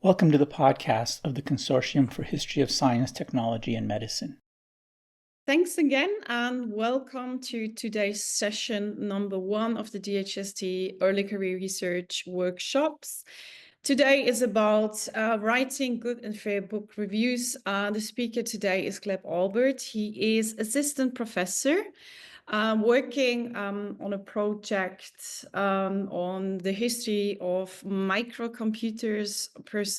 Welcome to the podcast of the Consortium for History of Science, Technology, and Medicine. Thanks again, and welcome to today's session number 1 of the DHST Early Career Research Workshops. Today is about writing good and fair book reviews. The speaker today is Gleb Albert. He is assistant professor working on a project on the history of microcomputers,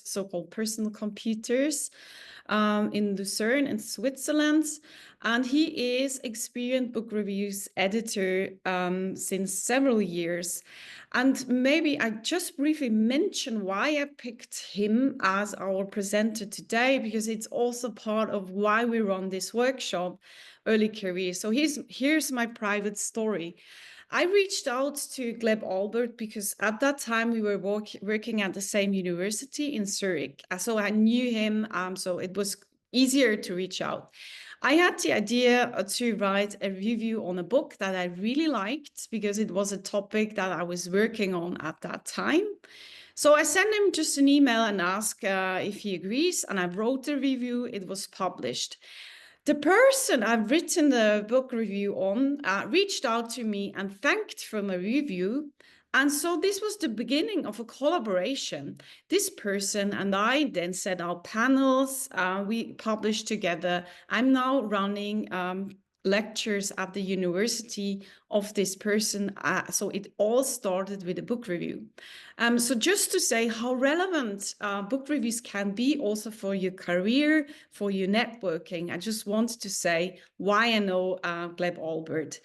so-called personal computers, in Luzerne in Switzerland. And he is experienced book reviews editor since several years. And maybe I just briefly mention why I picked him as our presenter today, because it's also part of why we run this workshop, Early Career. So here's my private story. I reached out to Gleb Albert because at that time we were working at the same university in Zurich. So I knew him, so it was easier to reach out. I had the idea to write a review on a book that I really liked because it was a topic that I was working on at that time. So I sent him just an email and asked if he agrees, and I wrote the review. It was published. The person I've written the book review on reached out to me and thanked for my review. And so this was the beginning of a collaboration. This person and I then set our panels, we published together. I'm now running lectures at the university of this person. So it all started with a book review. So just to say how relevant book reviews can be also for your career, for your networking, I just want to say why I know Gleb Albert.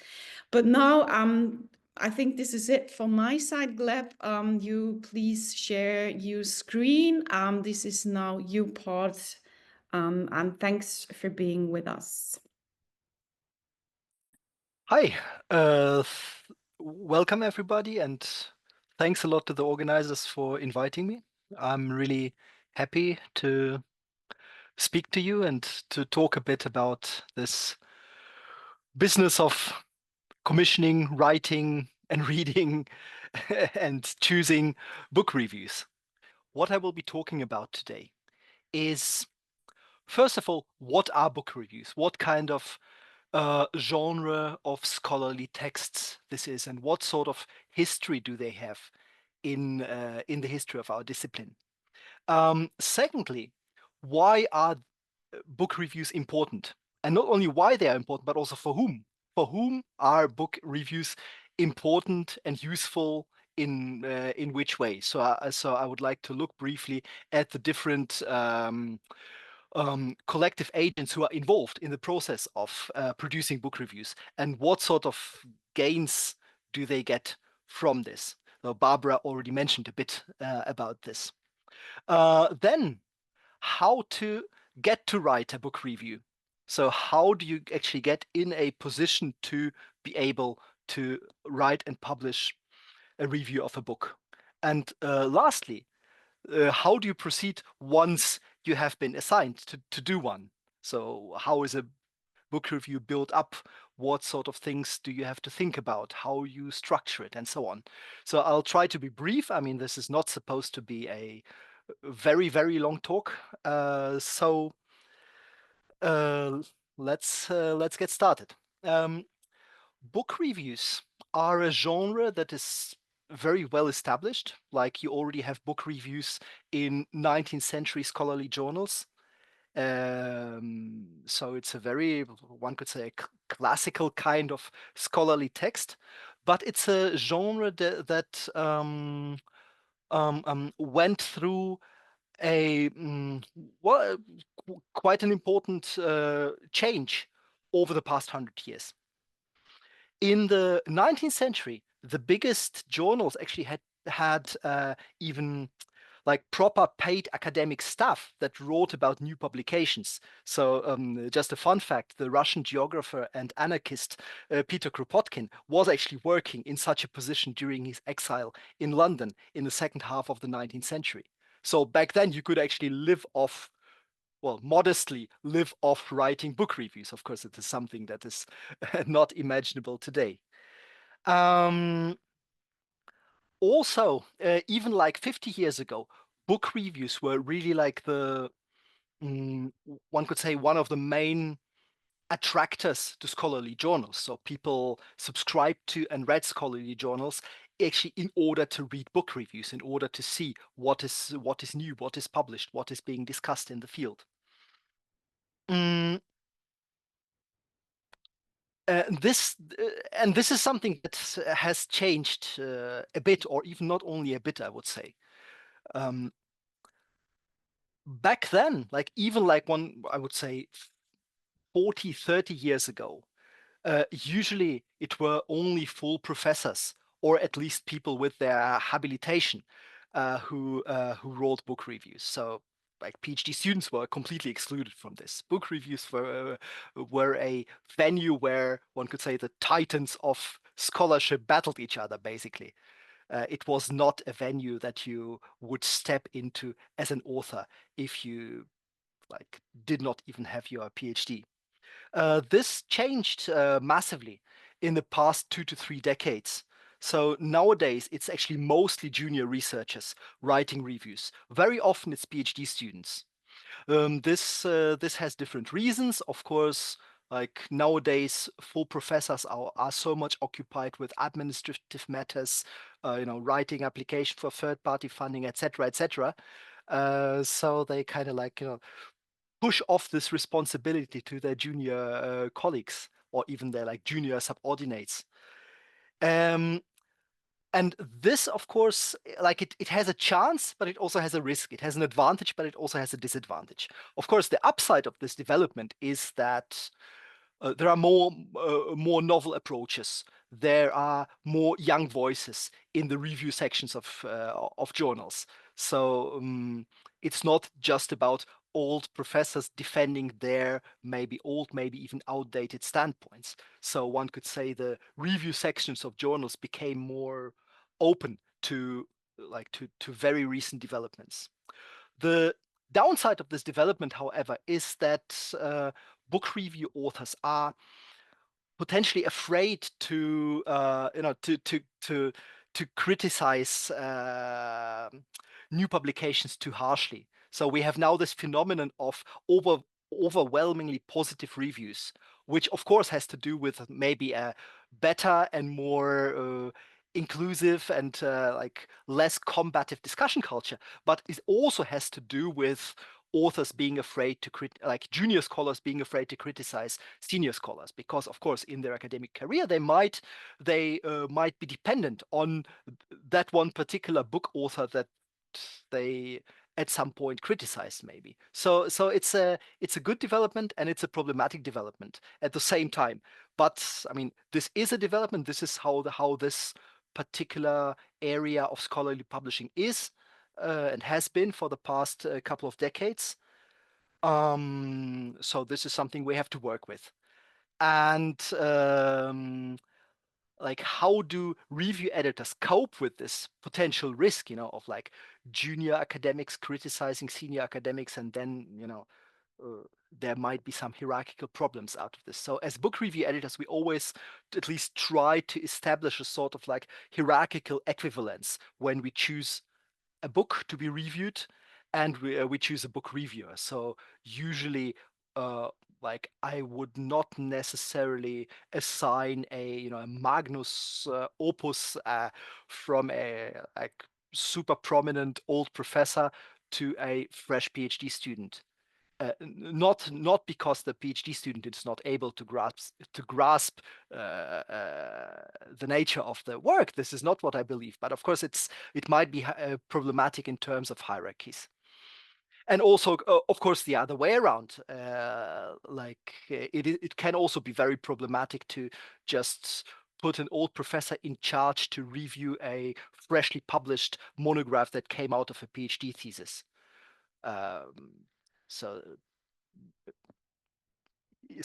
But now I think this is it from my side, Gleb. You please share your screen. This is now your part. And thanks for being with us. Hi, welcome everybody, and thanks a lot to the organizers for inviting me. I'm really happy to speak to you and to talk a bit about this business of commissioning, writing, and reading and choosing book reviews. What I will be talking about today is, first of all, what are book reviews? What kind of genre of scholarly texts this is, and what sort of history do they have in the history of our discipline? Secondly, why are book reviews important? And not only why they are important, but also for whom? For whom are book reviews important and useful in which way? So I would like to look briefly at the different collective agents who are involved in the process of producing book reviews, and what sort of gains do they get from this? So Barbara already mentioned a bit about this. Then, how to get to write a book review. So how do you actually get in a position to be able to write and publish a review of a book? And lastly, how do you proceed once you have been assigned to do one? So how is a book review built up? What sort of things do you have to think about? How you structure it, and so on. So I'll try to be brief. I mean, this is not supposed to be a very, very long talk. Let's get started. Book reviews are a genre that is very well established. Like, you already have book reviews in 19th century scholarly journals. So it's a very, one could say, a classical kind of scholarly text, but it's a genre that went through a quite an important change over the past 100 years. In the 19th century, the biggest journals actually had even like proper paid academic staff that wrote about new publications. So just a fun fact, the Russian geographer and anarchist Peter Kropotkin was actually working in such a position during his exile in London in the second half of the 19th century. So back then you could actually live off, well, modestly live off writing book reviews. Of course, it is something that is not imaginable today. Also, even like 50 years ago, book reviews were really like one could say, one of the main attractors to scholarly journals. So people subscribed to and read scholarly journals actually in order to read book reviews, in order to see what is new, what is published, what is being discussed in the field. Mm, this is something that has changed a bit, or even not only a bit, I would say. Back then, like even like I would say 40, 30 years ago, usually it were only full professors, or at least people with their habilitation, who wrote book reviews. So like PhD students were completely excluded from this. Book reviews were a venue where one could say the titans of scholarship battled each other, basically. It was not a venue that you would step into as an author if you like did not even have your PhD. This changed massively in the past 2 to 3 decades. So nowadays, it's actually mostly junior researchers writing reviews. Very often, it's PhD students. This has different reasons, of course. Like nowadays, full professors are so much occupied with administrative matters, writing application for third-party funding, etc., etc. So they kind of like push off this responsibility to their junior colleagues, or even their like junior subordinates. Um, and this, of course, like it has a chance, but it also has a risk. It has an advantage, but it also has a disadvantage. Of course, the upside of this development is that there are more novel approaches. There are more young voices in the review sections of journals. So it's not just about old professors defending their maybe old, maybe even outdated standpoints. So one could say the review sections of journals became more open to very recent developments. The downside of this development, however, is that book review authors are potentially afraid to criticize new publications too harshly. So we have now this phenomenon of overwhelmingly positive reviews, which of course has to do with maybe a better and more inclusive and like less combative discussion culture, but it also has to do with authors being afraid to like junior scholars being afraid to criticize senior scholars, because of course in their academic career they might be dependent on that one particular book author that they at some point criticized, maybe. So it's a good development and it's a problematic development at the same time. But I mean, this is a development. This is how this particular area of scholarly publishing is and has been for the past couple of decades. So this is something we have to work with. And like, how do review editors cope with this potential risk, of like junior academics criticizing senior academics, and then, there might be some hierarchical problems out of this. So as book review editors, we always at least try to establish a sort of like hierarchical equivalence when we choose a book to be reviewed and we choose a book reviewer. So usually like I would not necessarily assign a magnus opus from a like super prominent old professor to a fresh PhD student. Not because the PhD student is not able to grasp the nature of the work. This is not what I believe, but of course it might be problematic in terms of hierarchies. And also, of course, the other way around. It can also be very problematic to just put an old professor in charge to review a freshly published monograph that came out of a PhD thesis. So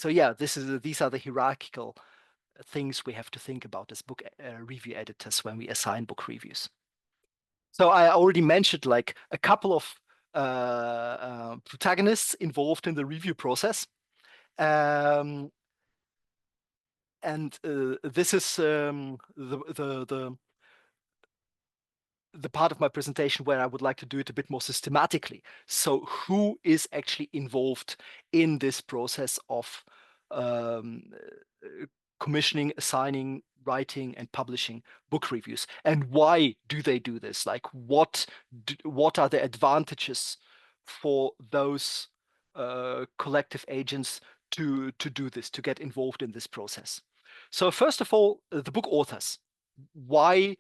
yeah, these are the hierarchical things we have to think about as book review editors when we assign book reviews. So I already mentioned like a couple of protagonists involved in the review process. And this is the part of my presentation where I would like to do it a bit more systematically. So who is actually involved in this process of commissioning, assigning, writing, and publishing book reviews, and why do they do this? Like, what are the advantages for those collective agents to do this, to get involved in this process? So first of all, the book authors. Why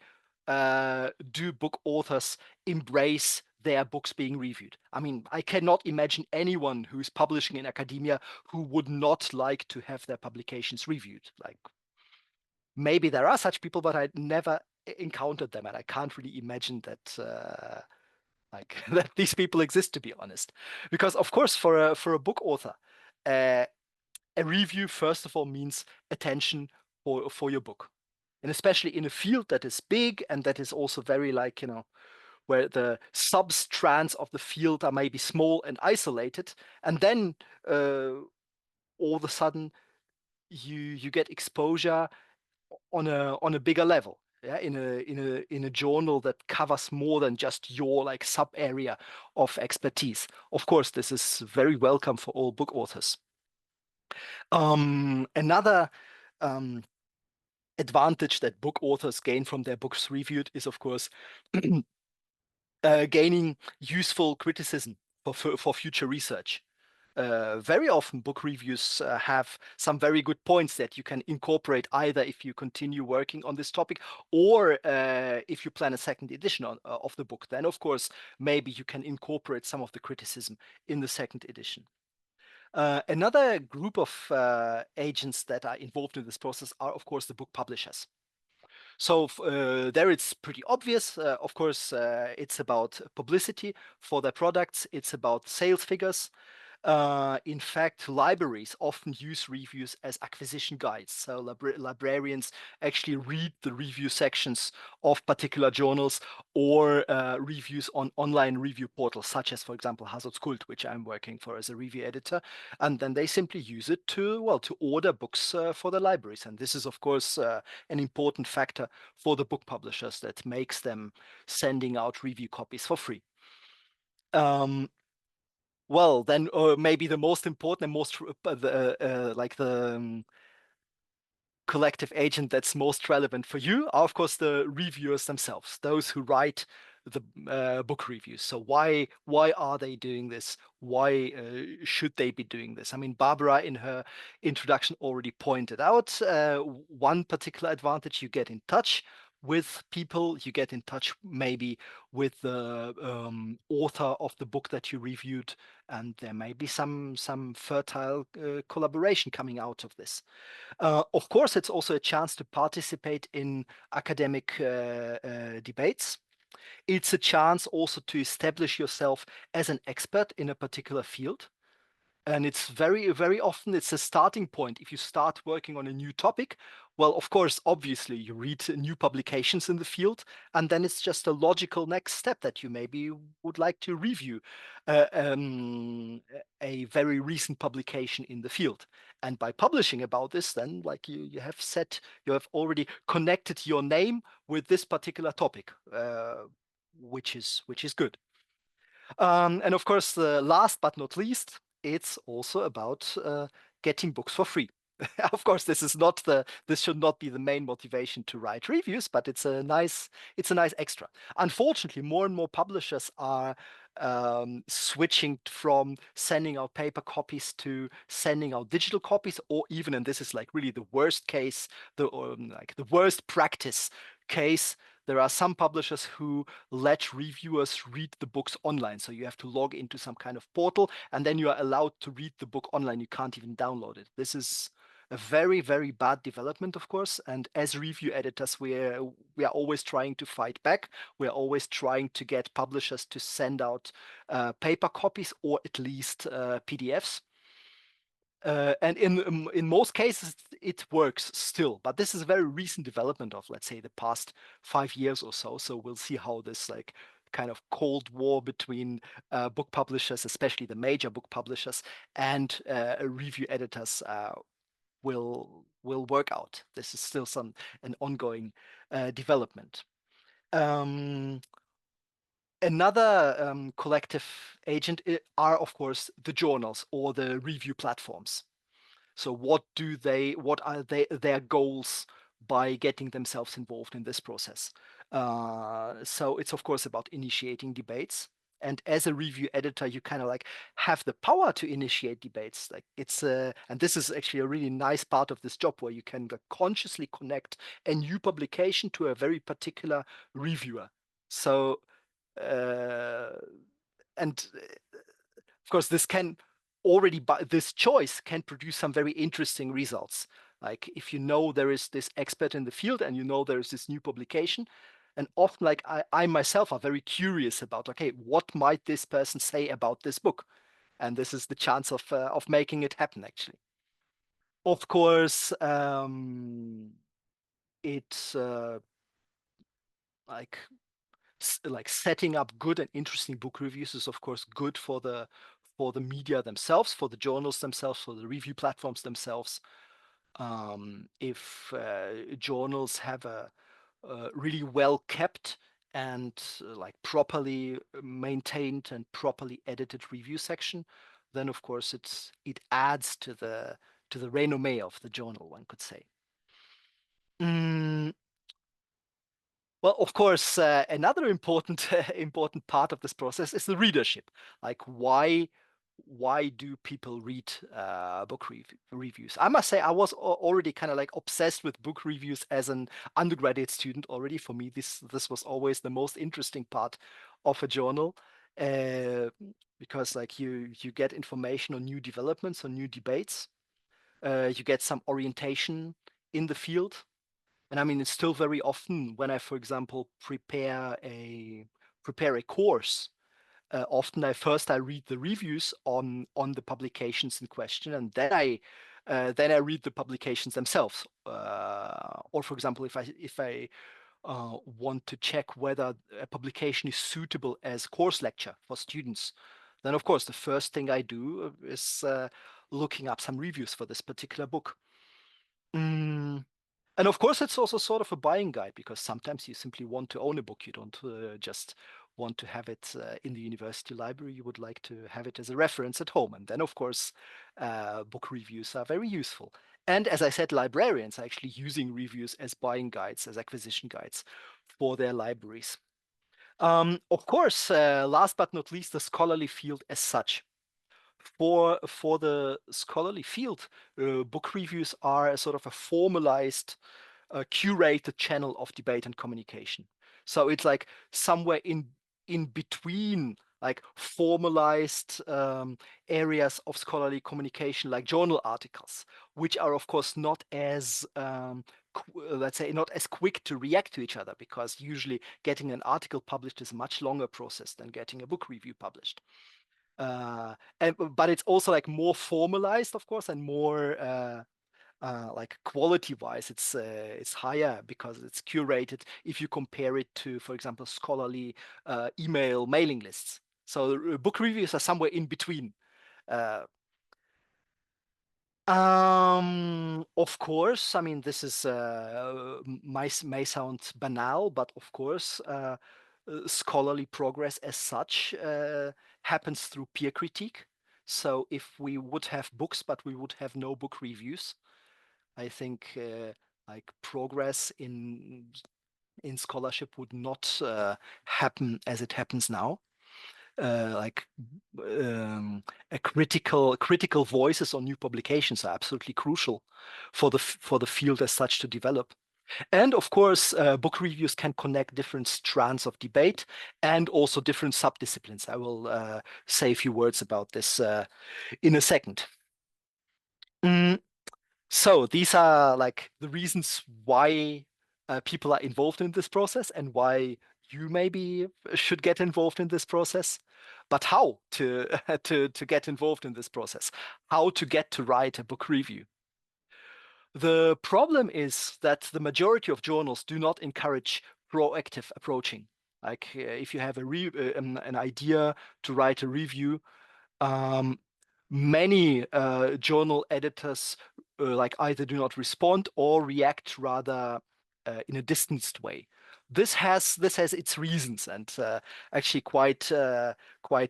do book authors embrace their books being reviewed? I mean, I cannot imagine anyone who's publishing in academia who would not like to have their publications reviewed. Like, maybe there are such people, but I never encountered them, and I can't really imagine that like that these people exist, to be honest. Because of course, for a book author, a review first of all means attention for your book, and especially in a field that is big and that is also very, like, you know, where the sub-strands of the field are maybe small and isolated, and then all of a sudden you get exposure on a bigger level, yeah, in a journal that covers more than just your like sub area of expertise. Of course, this is very welcome for all book authors. Another advantage that book authors gain from their books reviewed is, of course, gaining useful criticism for future research. Very often book reviews have some very good points that you can incorporate, either if you continue working on this topic, or if you plan a second edition of the book. Then of course maybe you can incorporate some of the criticism in the second edition. Another group of agents that are involved in this process are, of course, the book publishers. So there it's pretty obvious. Of course, it's about publicity for their products. It's about sales figures. In fact, libraries often use reviews as acquisition guides. So librarians actually read the review sections of particular journals, or reviews on online review portals, such as, for example, H-SOZ-KULT, which I'm working for as a review editor. And then they simply use it to, well, to order books for the libraries. And this is, of course, an important factor for the book publishers that makes them sending out review copies for free. Well, then maybe the most important and most collective agent that's most relevant for you are, of course, the reviewers themselves, those who write the book reviews. So why are they doing this? Why should they be doing this? I mean, Barbara in her introduction already pointed out one particular advantage: you get in touch with people, you get in touch maybe with the author of the book that you reviewed, and there may be some fertile collaboration coming out of this. Of course, it's also a chance to participate in academic debates. It's a chance also to establish yourself as an expert in a particular field. And it's very often it's a starting point. If you start working on a new topic, well, of course, obviously you read new publications in the field, and then it's just a logical next step that you maybe would like to review a very recent publication in the field. And by publishing about this, then like you have already connected your name with this particular topic, which is good. And of course, last but not least, it's also about getting books for free. Of course, this should not be the main motivation to write reviews, but it's a nice extra. Unfortunately, more and more publishers are switching from sending out paper copies to sending out digital copies, or even, and this is like really the worst case, the worst practice case, there are some publishers who let reviewers read the books online. So you have to log into some kind of portal, and then you are allowed to read the book online. You can't even download it. This is a very bad development, of course. And as review editors, we are always trying to fight back. We are always trying to get publishers to send out paper copies, or at least PDFs. And in most cases, it works still, but this is a very recent development of, let's say, the past 5 years or so. So we'll see how this like kind of cold war between book publishers, especially the major book publishers, and review editors will work out. This is still an ongoing development. Another collective agent are, of course, the journals or the review platforms. So what are their goals by getting themselves involved in this process? So it's of course about initiating debates. And as a review editor, you kind of like have the power to initiate debates. Like it's and this is actually a really nice part of this job where you can consciously connect a new publication to a very particular reviewer. So and of course, this choice can produce some very interesting results. Like if you know there is this expert in the field and you know there is this new publication, and often like I myself are very curious about, okay, what might this person say about this book? And this is the chance of making it happen, actually. Of course, it's like like setting up good and interesting book reviews is of course good for the media themselves, for the journals themselves, for the review platforms themselves. If journals have a really well kept and like properly maintained and properly edited review section, then of course it adds to the renommee of the journal, one could say. Well, of course, another important important part of this process is the readership. Like, why do people read book reviews? I must say, I was already kind of like obsessed with book reviews as an undergraduate student already. For me, this was always the most interesting part of a journal, uh, because like you get information on new developments, on new debates. You get some orientation in the field. And I mean, it's still very often when I, for example, prepare a course. Often I read the reviews on the publications in question, and then I read the publications themselves. Or for example, if I want to check whether a publication is suitable as course lecture for students, then of course the first thing I do is looking up some reviews for this particular book. Mm, and of course, it's also sort of a buying guide because sometimes you simply want to own a book. You don't just want to have it in the university library. You would like to have it as a reference at home. And then, of course, book reviews are very useful. And as I said, librarians are actually using reviews as buying guides, as acquisition guides for their libraries. Of course, last but not least, the scholarly field as such. For the scholarly field, book reviews are a sort of a formalized curated channel of debate and communication. So it's like somewhere in between like formalized areas of scholarly communication, like journal articles, which are of course not as let's say not as quick to react to each other, because usually getting an article published is a much longer process than getting a book review published. But it's also like more formalized, of course, and more like quality-wise, it's higher because it's curated if you compare it to, for example, scholarly email mailing lists. So book reviews are somewhere in between. Uh, of course, I mean, this is may sound banal, but of course, scholarly progress as such happens through peer critique. So if we would have books, but we would have no book reviews, I think like progress in scholarship would not happen as it happens now. Like a critical voices on new publications are absolutely crucial for the field as such to develop. And of course, book reviews can connect different strands of debate and also different subdisciplines. I will say a few words about this in a second. So these are like the reasons why people are involved in this process and why you maybe should get involved in this process. But how to to get involved in this process? How to get to write a book review? The problem is that the majority of journals do not encourage proactive approaching. Like if you have an idea to write a review, um, many journal editors like either do not respond or react rather in a distanced way. this has its reasons, and actually quite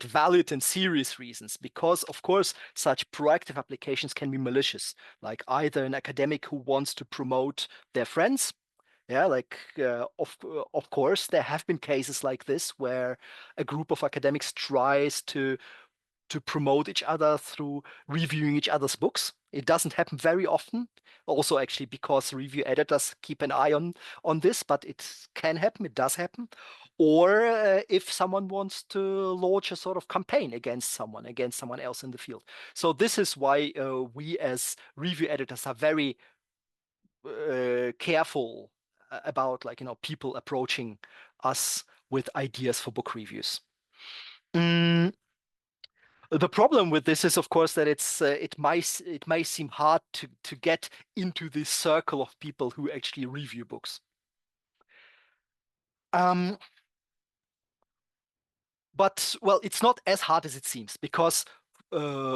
valid and serious reasons, because of course such proactive applications can be malicious, like either an academic who wants to promote their friends. Yeah, like of course there have been cases like this where a group of academics tries to promote each other through reviewing each other's books. It doesn't happen very often, also actually because review editors keep an eye on this, but it can happen, it does happen. Or if someone wants to launch a sort of campaign against someone else in the field. So this is why we as review editors are very careful about, like, people approaching us with ideas for book reviews. The problem with this is, of course, that it may seem hard to get into this circle of people who actually review books. But well, it's not as hard as it seems, because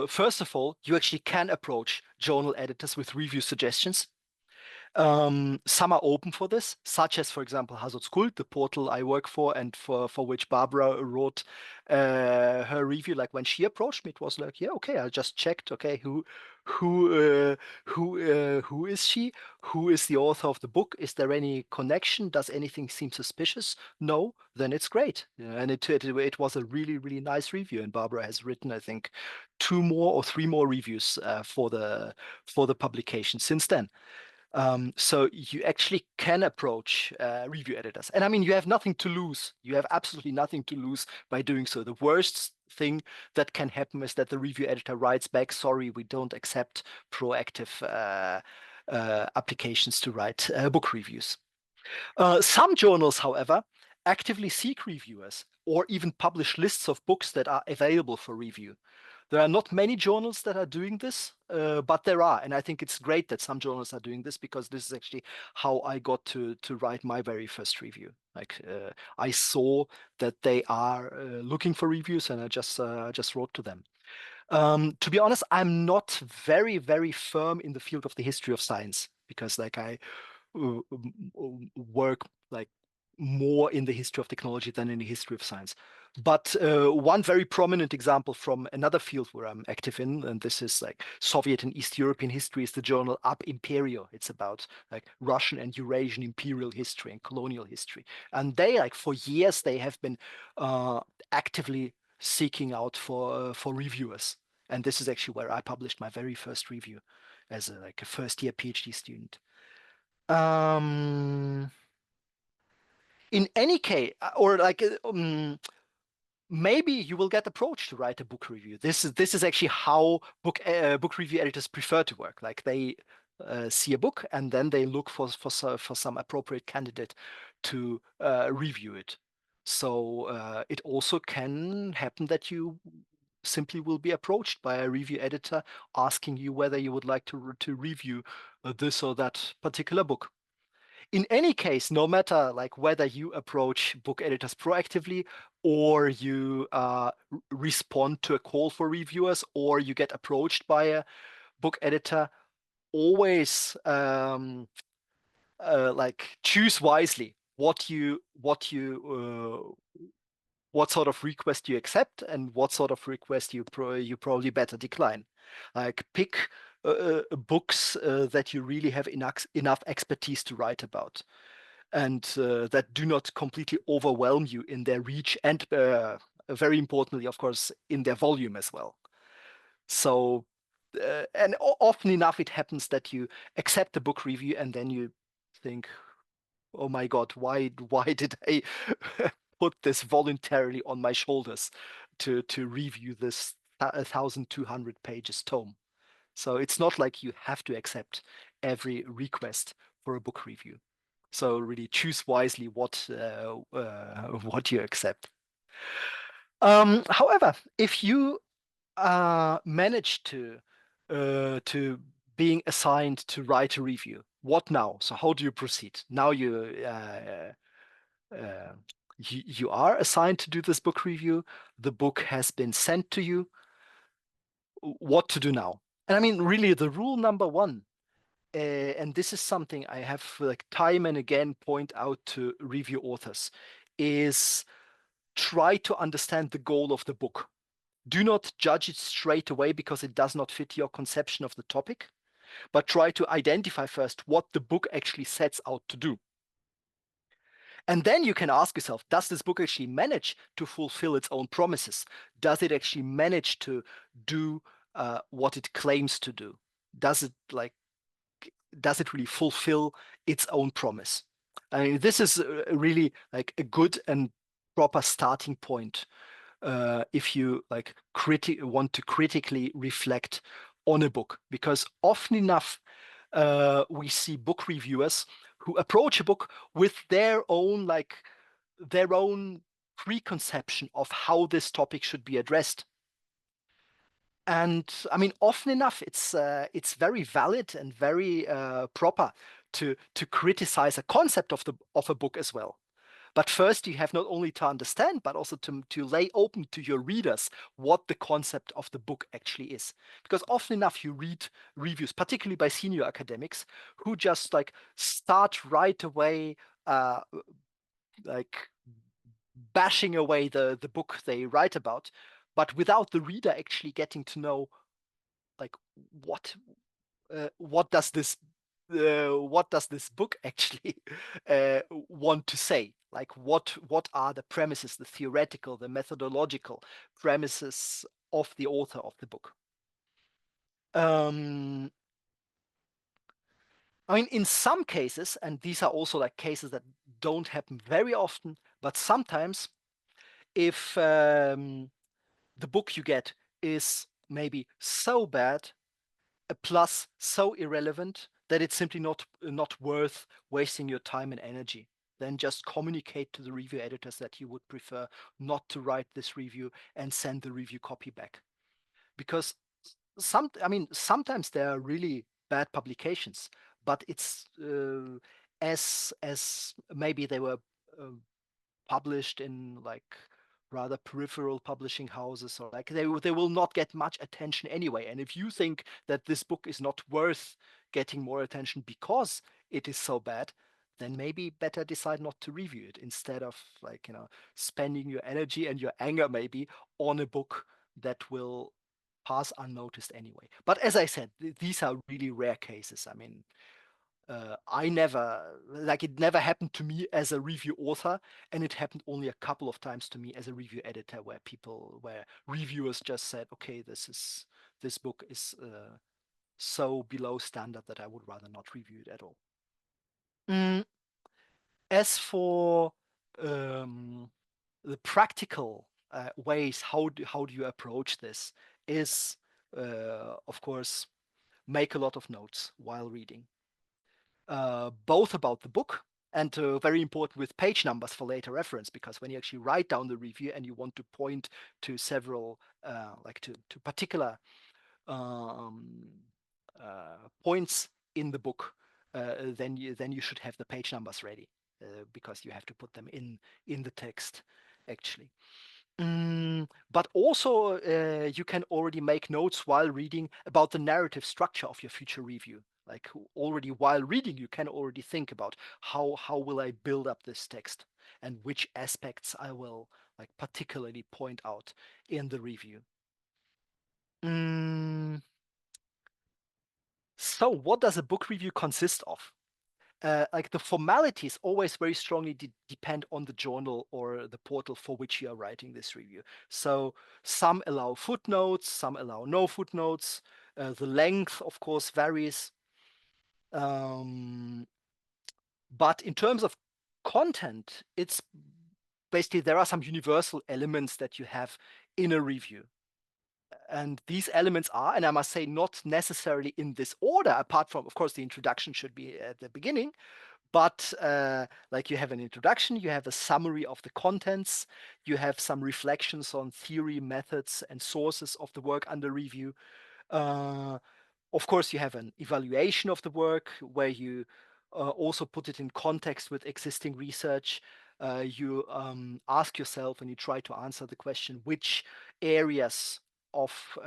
first of all, you actually can approach journal editors with review suggestions. Some are open for this, such as, for example, H-SOZ-KULT, the portal I work for, and for which Barbara wrote her review. Like when she approached me, it was like, yeah, okay, I just checked, okay, who is she? Who is the author of the book? Is there any connection? Does anything seem suspicious? No, then it's great. Yeah, and it was a really, really nice review. And Barbara has written, I think, 2 more or 3 more reviews for the publication since then. So you actually can approach review editors. And I mean, you have nothing to lose. You have absolutely nothing to lose by doing so. The worst thing that can happen is that the review editor writes back, sorry, we don't accept proactive applications to write book reviews. Some journals, however, actively seek reviewers or even publish lists of books that are available for review. There are not many journals that are doing this, but there are. And I think it's great that some journals are doing this, because this is actually how I got to write my very first review. Like I saw that they are looking for reviews, and I just wrote to them. To be honest, I'm not very, very firm in the field of the history of science, because like I work like more in the history of technology than in the history of science. But one very prominent example from another field where I'm active in, and this is like Soviet and East European history, is the journal Ab Imperio. It's about like Russian and Eurasian imperial history and colonial history. And they, like, for years, they have been actively seeking out for reviewers. And this is actually where I published my very first review as a first-year PhD student. In any case, or like maybe you will get approached to write a book review. This is actually how book review editors prefer to work. Like they see a book and then they look for some appropriate candidate to review it. So it also can happen that you simply will be approached by a review editor asking you whether you would like to review this or that particular book. In any case, no matter like whether you approach book editors proactively, or you respond to a call for reviewers, or you get approached by a book editor, always like choose wisely what sort of request you accept and what sort of request you probably better decline. Like pick books that you really have enough expertise to write about, and that do not completely overwhelm you in their reach, and very importantly, of course, in their volume as well. So, and often enough, it happens that you accept a book review and then you think, oh my God, why did I put this voluntarily on my shoulders to review this 1,200 pages tome? So it's not like you have to accept every request for a book review. So really choose wisely what you accept. However, if you manage to being assigned to write a review, what now? So how do you proceed? Now you are assigned to do this book review. The book has been sent to you. What to do now? And I mean, really, the rule number 1 and this is something I have like time and again point out to review authors, is try to understand the goal of the book. Do not judge it straight away because it does not fit your conception of the topic, but try to identify first what the book actually sets out to do. And then you can ask yourself, does this book actually manage to fulfill its own promises? Does it actually manage to do what it claims to do? Does it really fulfill its own promise? I mean, this is really like a good and proper starting point if you like want to critically reflect on a book, because often enough we see book reviewers who approach a book with their own preconception of how this topic should be addressed. And I mean, often enough, it's very valid and very proper to criticize a concept of a book as well. But first, you have not only to understand, but also to lay open to your readers what the concept of the book actually is. Because often enough, you read reviews, particularly by senior academics, who just like start right away, like bashing away the book they write about, but without the reader actually getting to know, like what does this book actually want to say? Like what are the premises, the theoretical, the methodological premises of the author of the book? I mean, in some cases, and these are also like cases that don't happen very often, but sometimes, if the book you get is maybe so bad, plus so irrelevant, that it's simply not worth wasting your time and energy, then just communicate to the review editors that you would prefer not to write this review and send the review copy back. Because sometimes there are really bad publications, but it's as maybe they were published in like rather peripheral publishing houses, or like they will not get much attention anyway. And if you think that this book is not worth getting more attention because it is so bad, then maybe better decide not to review it, instead of like, spending your energy and your anger maybe on a book that will pass unnoticed anyway. But as I said, these are really rare cases. I mean, it never happened to me as a review author, and it happened only a couple of times to me as a review editor, where reviewers just said, okay, this book is so below standard that I would rather not review it at all. As for the practical ways, how do you approach this, is of course, make a lot of notes while reading. Both about the book and very important with page numbers for later reference, because when you actually write down the review and you want to point to several, to particular points in the book, then you should have the page numbers ready, because you have to put them in the text actually. But also, you can already make notes while reading about the narrative structure of your future review. Like already while reading, you can already think about how will I build up this text, and which aspects I will like particularly point out in the review. So what does a book review consist of? Like the formalities always very strongly depend on the journal or the portal for which you are writing this review. So some allow footnotes, some allow no footnotes. The length, of course, varies. But in terms of content, it's basically, there are some universal elements that you have in a review. And these elements are, and I must say, not necessarily in this order, apart from, of course, the introduction should be at the beginning. But like you have an introduction, you have a summary of the contents, you have some reflections on theory, methods, and sources of the work under review. Of course, you have an evaluation of the work where you also put it in context with existing research. You ask yourself and you try to answer the question, which areas of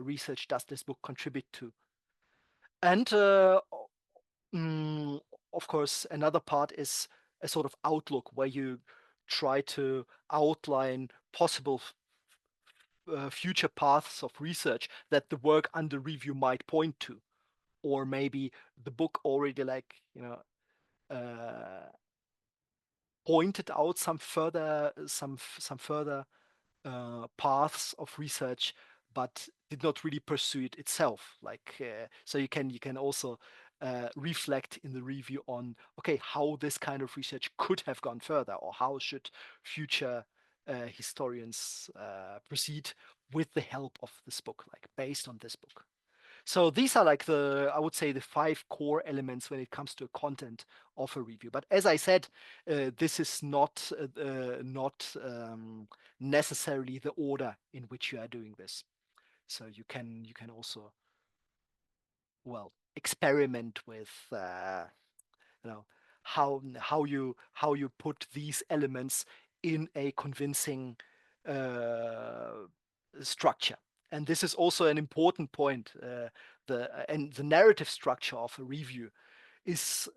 research does this book contribute to? And Of course, another part is a sort of outlook where you try to outline possible future paths of research that the work under review might point to, or maybe the book already uh, pointed out some further paths of research, but did not really pursue it itself. So you can also reflect in the review on, okay, how this kind of research could have gone further, or how should future historians proceed with the help of this book, like based on this book. So these are like I would say, the 5 core elements when it comes to content of a review. But as I said, this is not necessarily the order in which you are doing this. So you can also, well, experiment with you know how you put these elements in a convincing uh, structure. And this is also an important point. The narrative structure of a review is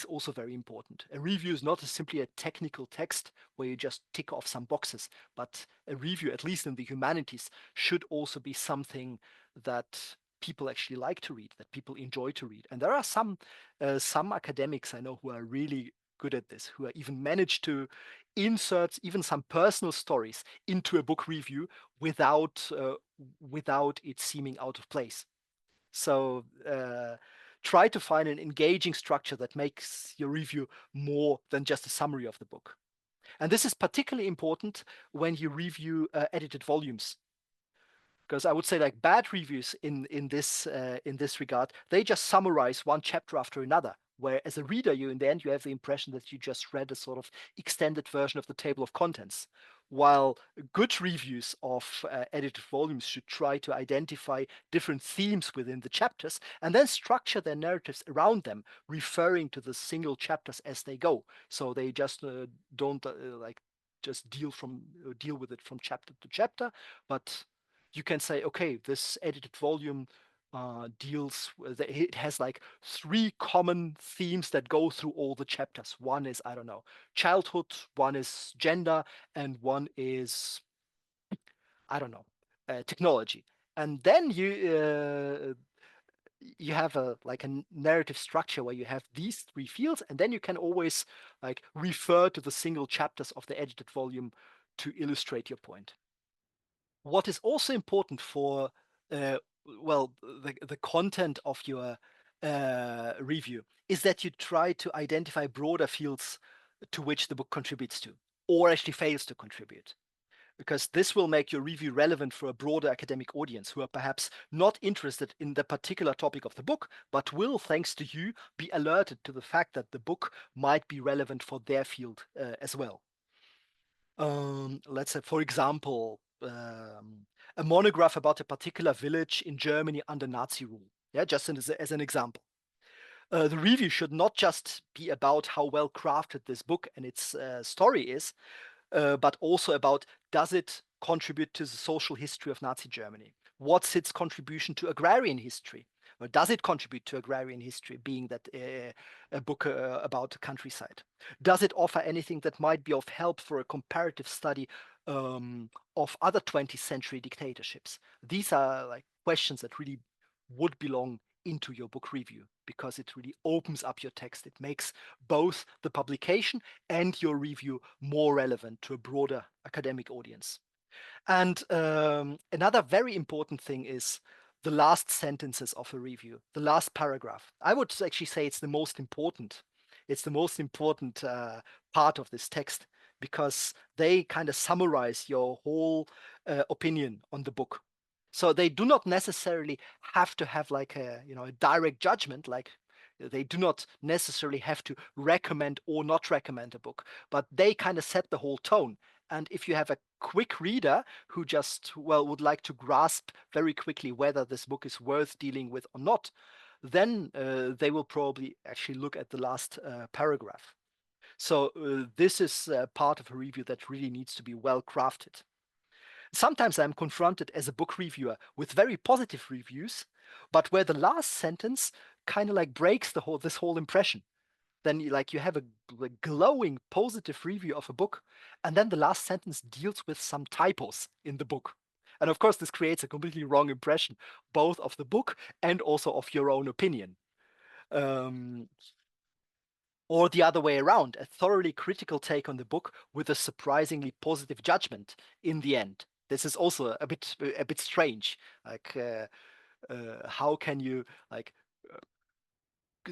also very important. A review is not simply a technical text where you just tick off some boxes, but a review, at least in the humanities, should also be something that people actually like to read, that people enjoy to read. And there are some academics I know who are really good at this, who are even managed to insert even some personal stories into a book review without it seeming out of place. So try to find an engaging structure that makes your review more than just a summary of the book. And this is particularly important when you review edited volumes, because I would say, like, bad reviews in this regard, they just summarize one chapter after another. Where as a reader, in the end, you have the impression that you just read a sort of extended version of the table of contents. While good reviews of edited volumes should try to identify different themes within the chapters and then structure their narratives around them, referring to the single chapters as they go. So they just don't just deal with it from chapter to chapter, but you can say, okay, this edited volume it has like 3 common themes that go through all the chapters. One is, I don't know, childhood, one is gender, and one is, I don't know, technology. And then you have a narrative structure where you have these 3 fields, and then you can always like refer to the single chapters of the edited volume to illustrate your point. What is also important for uh, the content of your review is that you try to identify broader fields to which the book contributes to, or actually fails to contribute, because this will make your review relevant for a broader academic audience who are perhaps not interested in the particular topic of the book, but will, thanks to you, be alerted to the fact that the book might be relevant for their field as well. Let's say, for example, a monograph about a particular village in Germany under Nazi rule. Yeah, just as an example. The review should not just be about how well crafted this book and its story is, but also about, does it contribute to the social history of Nazi Germany? What's its contribution to agrarian history? Or does it contribute to agrarian history, being that a book about the countryside? Does it offer anything that might be of help for a comparative study of other 20th century dictatorships? These are like questions that really would belong into your book review, because it really opens up your text. It makes both the publication and your review more relevant to a broader academic audience. And another very important thing is the last sentences of a review, the last paragraph. I would actually say it's the most important. It's the most important part of this text, because they kind of summarize your whole opinion on the book. So they do not necessarily have to have like a direct judgment, like they do not necessarily have to recommend or not recommend a book, but they kind of set the whole tone. And if you have a quick reader who just, well, would like to grasp very quickly whether this book is worth dealing with or not, then they will probably actually look at the last paragraph. So this is part of a review that really needs to be well crafted. Sometimes I'm confronted as a book reviewer with very positive reviews, but where the last sentence kind of like breaks this whole impression. Then you have a glowing positive review of a book, and then the last sentence deals with some typos in the book. And of course, this creates a completely wrong impression, both of the book and also of your own opinion. Or the other way around, a thoroughly critical take on the book with a surprisingly positive judgment in the end. This is also a bit strange. How can you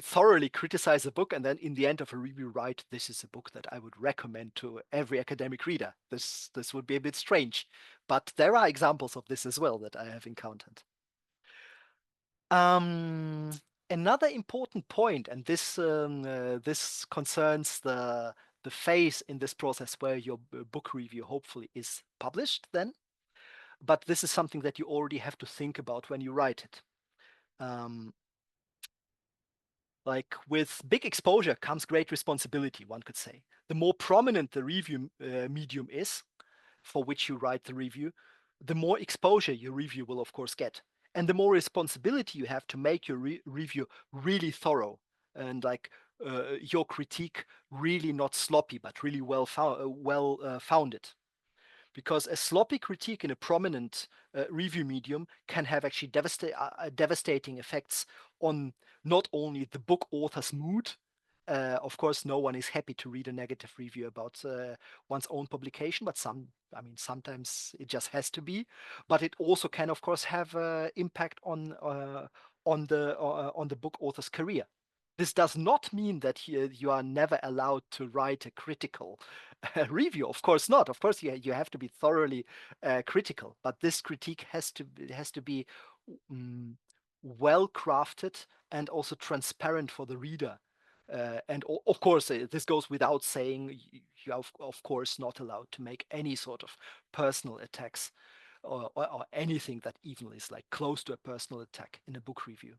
thoroughly criticize a book and then in the end of a review write, this is a book that I would recommend to every academic reader? This would be a bit strange, but there are examples of this as well that I have encountered. Another important point, and this concerns the phase in this process where your book review hopefully is published then, but this is something that you already have to think about when you write it. Like with big exposure comes great responsibility, one could say. The more prominent the review medium is for which you write the review, the more exposure your review will of course get. And the more responsibility you have to make your review really thorough and your critique really not sloppy, but really well founded. Because a sloppy critique in a prominent review medium can have actually devastating effects on not only the book author's mood. Of course, no one is happy to read a negative review about one's own publication, but sometimes it just has to be. But it also can, of course, have impact on the book author's career. This does not mean that you are never allowed to write a critical review. Of course not. Of course, you have to be thoroughly critical, but this critique has to be well crafted and also transparent for the reader. And of course, this goes without saying. You are of course not allowed to make any sort of personal attacks or anything that even is like close to a personal attack in a book review.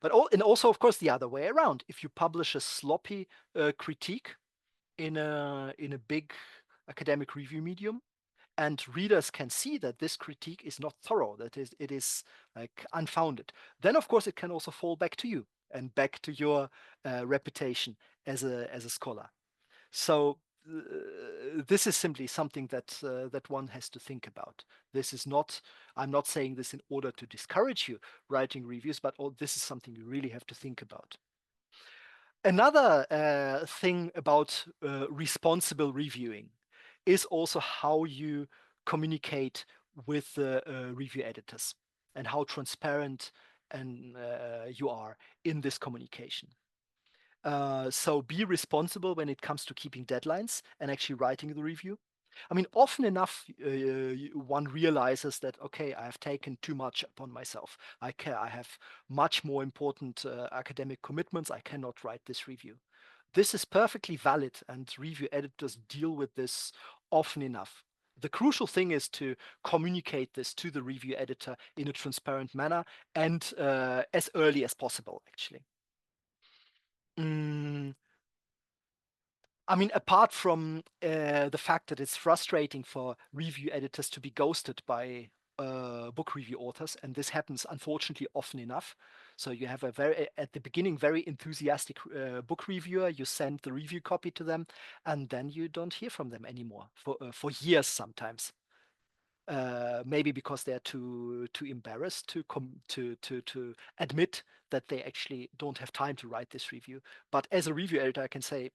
But and also, of course, the other way around. If you publish a sloppy critique in a big academic review medium, and readers can see that this critique is not thorough, that it is like unfounded, then of course it can also fall back to you and back to your reputation as a scholar. So this is simply something that one has to think about. This is not, I'm not saying this in order to discourage you writing reviews, but this is something you really have to think about. Another thing about responsible reviewing is also how you communicate with the review editors and how transparent and you are in this communication. So be responsible when it comes to keeping deadlines and actually writing the review. I mean, often enough, one realizes that, okay, I have taken too much upon myself. I have much more important academic commitments. I cannot write this review. This is perfectly valid, and review editors deal with this often enough. The crucial thing is to communicate this to the review editor in a transparent manner and as early as possible, actually. I mean, apart from the fact that it's frustrating for review editors to be ghosted by book review authors, and this happens unfortunately often enough. So you have at the beginning, very enthusiastic book reviewer, you send the review copy to them, and then you don't hear from them anymore for years sometimes. Maybe because they're too embarrassed to admit that they actually don't have time to write this review. But as a review editor, I can say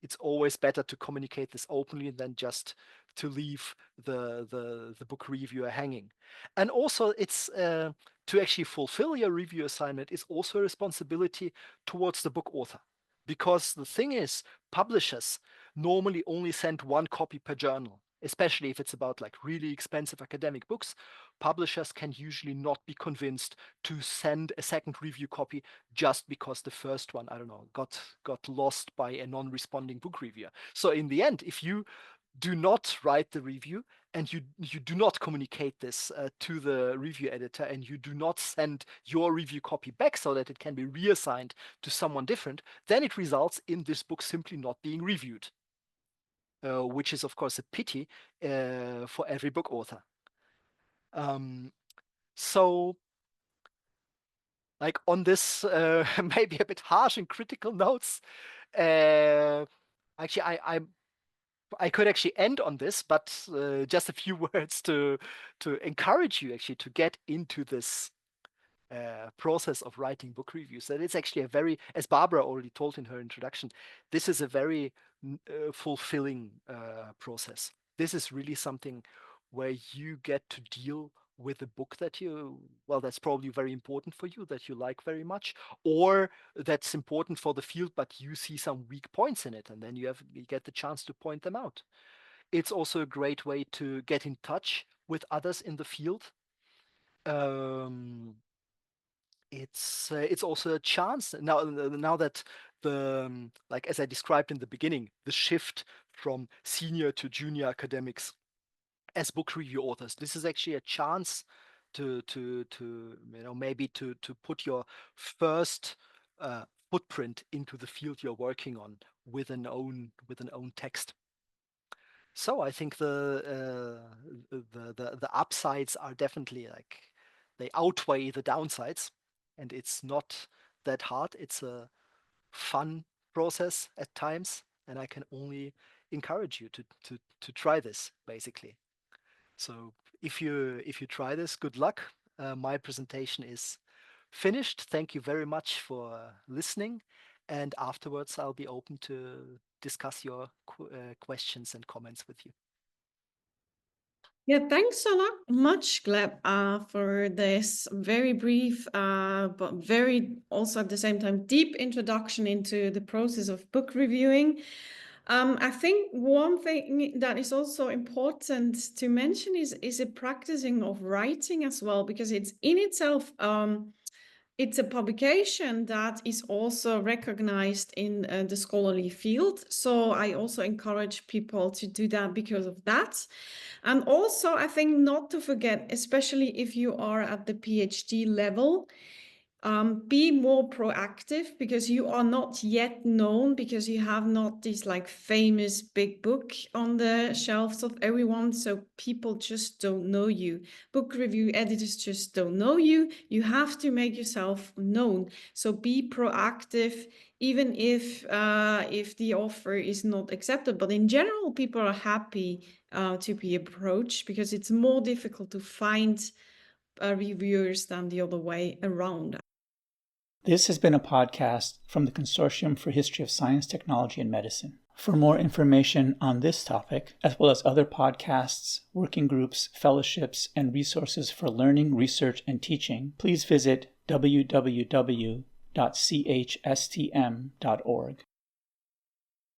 it's always better to communicate this openly than just to leave the book reviewer hanging. And also, it's to actually fulfill your review assignment is also a responsibility towards the book author. Because the thing is, publishers normally only send one copy per journal. Especially if it's about like really expensive academic books, publishers can usually not be convinced to send a second review copy just because the first one, I don't know, got lost by a non-responding book reviewer. So in the end, if you do not write the review and you do not communicate this to the review editor and you do not send your review copy back so that it can be reassigned to someone different, then it results in this book simply not being reviewed. Which is, of course, a pity for every book author. So, like on this maybe a bit harsh and critical notes, actually, I could actually end on this, but just a few words to encourage you actually to get into this process of writing book reviews. That it's actually a very, as Barbara already told in her introduction, this is a very fulfilling process. This is really something where you get to deal with a book that that's probably very important for you, that you like very much, or that's important for the field, but you see some weak points in it, and then you get the chance to point them out. It's also a great way to get in touch with others in the field. It's also a chance now that like as I described in the beginning, the shift from senior to junior academics as book review authors. This is actually a chance to maybe to put your first footprint into the field you're working on with an own text. So I think the upsides are definitely like they outweigh the downsides, and it's not that hard. It's a fun process at times, and I can only encourage you to try this basically. So if you try this, good luck. My presentation is finished. Thank you very much for listening, and afterwards I'll be open to discuss your questions and comments with you. Yeah, thanks so much, Gleb, for this very brief, but very also at the same time deep introduction into the process of book reviewing. I think one thing that is also important to mention is a practicing of writing as well, because it's in itself it's a publication that is also recognized in the scholarly field. So I also encourage people to do that because of that. And also, I think not to forget, especially if you are at the PhD level, be more proactive, because you are not yet known, because you have not this like famous big book on the shelves of everyone. So people just don't know you. Book review editors just don't know you. You have to make yourself known. So be proactive, even if the offer is not accepted. But in general, people are happy to be approached, because it's more difficult to find reviewers than the other way around. This has been a podcast from the Consortium for History of Science, Technology, and Medicine. For more information on this topic, as well as other podcasts, working groups, fellowships, and resources for learning, research, and teaching, please visit www.chstm.org.